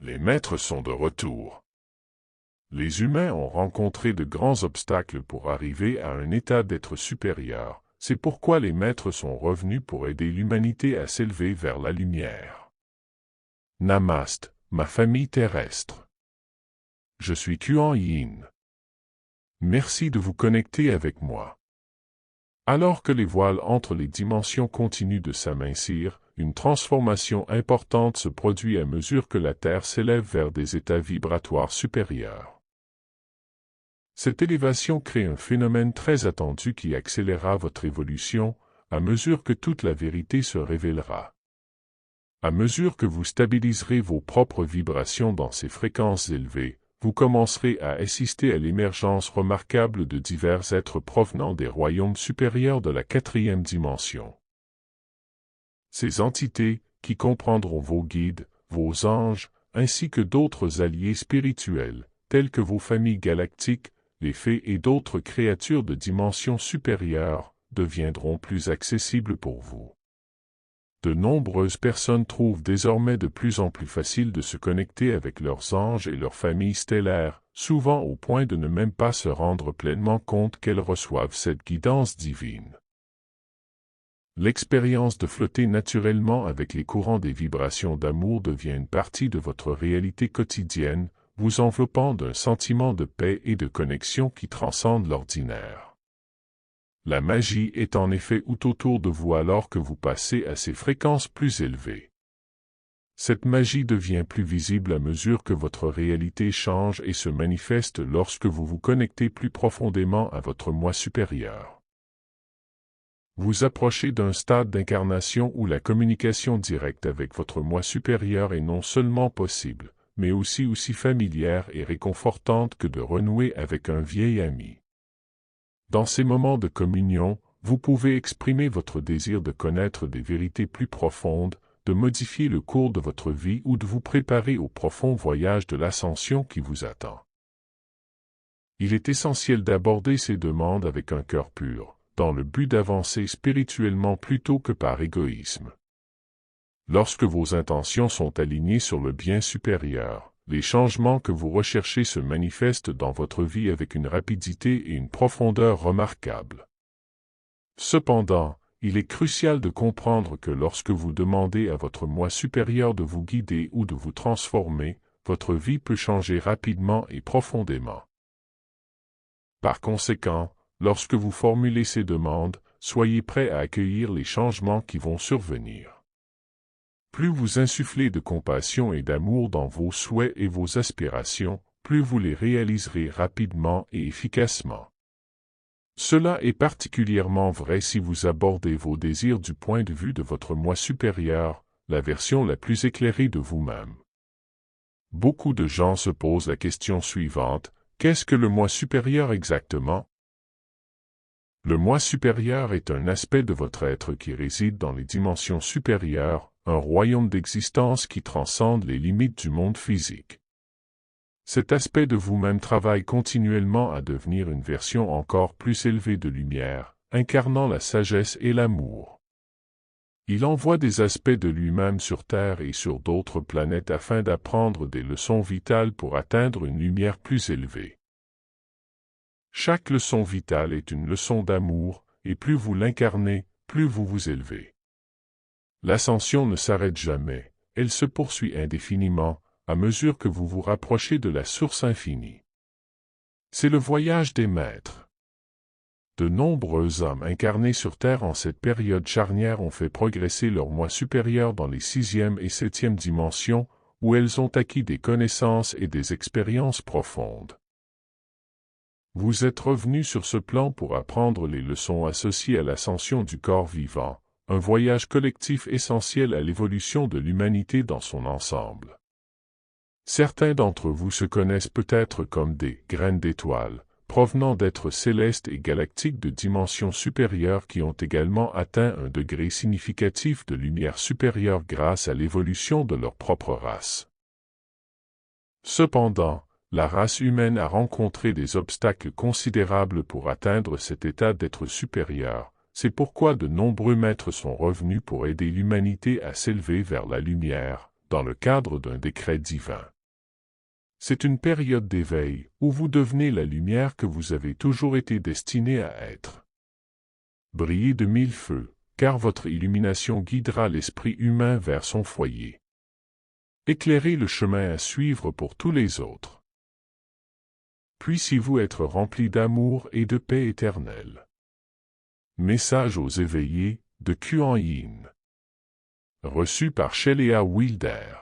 Les maîtres sont de retour. Les humains ont rencontré de grands obstacles pour arriver à un état d'être supérieur. C'est pourquoi les maîtres sont revenus pour aider l'humanité à s'élever vers la lumière. Namaste, ma famille terrestre. Je suis Kuan Yin. Merci de vous connecter avec moi. Alors que les voiles entre les dimensions continuent de s'amincir, une transformation importante se produit à mesure que la Terre s'élève vers des états vibratoires supérieurs. Cette élévation crée un phénomène très attendu qui accélérera votre évolution, à mesure que toute la vérité se révélera. À mesure que vous stabiliserez vos propres vibrations dans ces fréquences élevées, vous commencerez à assister à l'émergence remarquable de divers êtres provenant des royaumes supérieurs de la 4e dimension. Ces entités, qui comprendront vos guides, vos anges, ainsi que d'autres alliés spirituels, tels que vos familles galactiques, les fées et d'autres créatures de dimensions supérieures, deviendront plus accessibles pour vous. De nombreuses personnes trouvent désormais de plus en plus facile de se connecter avec leurs anges et leurs familles stellaires, souvent au point de ne même pas se rendre pleinement compte qu'elles reçoivent cette guidance divine. L'expérience de flotter naturellement avec les courants des vibrations d'amour devient une partie de votre réalité quotidienne, vous enveloppant d'un sentiment de paix et de connexion qui transcende l'ordinaire. La magie est en effet tout autour de vous alors que vous passez à ces fréquences plus élevées. Cette magie devient plus visible à mesure que votre réalité change et se manifeste lorsque vous vous connectez plus profondément à votre moi supérieur. Vous approchez d'un stade d'incarnation où la communication directe avec votre moi supérieur est non seulement possible, mais aussi familière et réconfortante que de renouer avec un vieil ami. Dans ces moments de communion, vous pouvez exprimer votre désir de connaître des vérités plus profondes, de modifier le cours de votre vie ou de vous préparer au profond voyage de l'ascension qui vous attend. Il est essentiel d'aborder ces demandes avec un cœur pur, dans le but d'avancer spirituellement plutôt que par égoïsme. Lorsque vos intentions sont alignées sur le bien supérieur, les changements que vous recherchez se manifestent dans votre vie avec une rapidité et une profondeur remarquables. Cependant, il est crucial de comprendre que lorsque vous demandez à votre moi supérieur de vous guider ou de vous transformer, votre vie peut changer rapidement et profondément. Par conséquent, lorsque vous formulez ces demandes, soyez prêt à accueillir les changements qui vont survenir. Plus vous insufflez de compassion et d'amour dans vos souhaits et vos aspirations, plus vous les réaliserez rapidement et efficacement. Cela est particulièrement vrai si vous abordez vos désirs du point de vue de votre moi supérieur, la version la plus éclairée de vous-même. Beaucoup de gens se posent la question suivante: qu'est-ce que le moi supérieur exactement? Le moi supérieur est un aspect de votre être qui réside dans les dimensions supérieures, un royaume d'existence qui transcende les limites du monde physique. Cet aspect de vous-même travaille continuellement à devenir une version encore plus élevée de lumière, incarnant la sagesse et l'amour. Il envoie des aspects de lui-même sur Terre et sur d'autres planètes afin d'apprendre des leçons vitales pour atteindre une lumière plus élevée. Chaque leçon vitale est une leçon d'amour, et plus vous l'incarnez, plus vous vous élevez. L'ascension ne s'arrête jamais, elle se poursuit indéfiniment, à mesure que vous vous rapprochez de la source infinie. C'est le voyage des maîtres. De nombreux hommes incarnés sur Terre en cette période charnière ont fait progresser leur moi supérieur dans les 6e et 7e dimensions, où elles ont acquis des connaissances et des expériences profondes. Vous êtes revenus sur ce plan pour apprendre les leçons associées à l'ascension du corps vivant, un voyage collectif essentiel à l'évolution de l'humanité dans son ensemble. Certains d'entre vous se connaissent peut-être comme des graines d'étoiles, provenant d'êtres célestes et galactiques de dimensions supérieures qui ont également atteint un degré significatif de lumière supérieure grâce à l'évolution de leur propre race. Cependant, la race humaine a rencontré des obstacles considérables pour atteindre cet état d'être supérieur. C'est pourquoi de nombreux maîtres sont revenus pour aider l'humanité à s'élever vers la lumière, dans le cadre d'un décret divin. C'est une période d'éveil où vous devenez la lumière que vous avez toujours été destiné à être. Brillez de mille feux, car votre illumination guidera l'esprit humain vers son foyer. Éclairez le chemin à suivre pour tous les autres. Puissiez-vous être remplis d'amour et de paix éternelle. Message aux éveillés de Kuan Yin. Reçu par Shelley A. Wilder.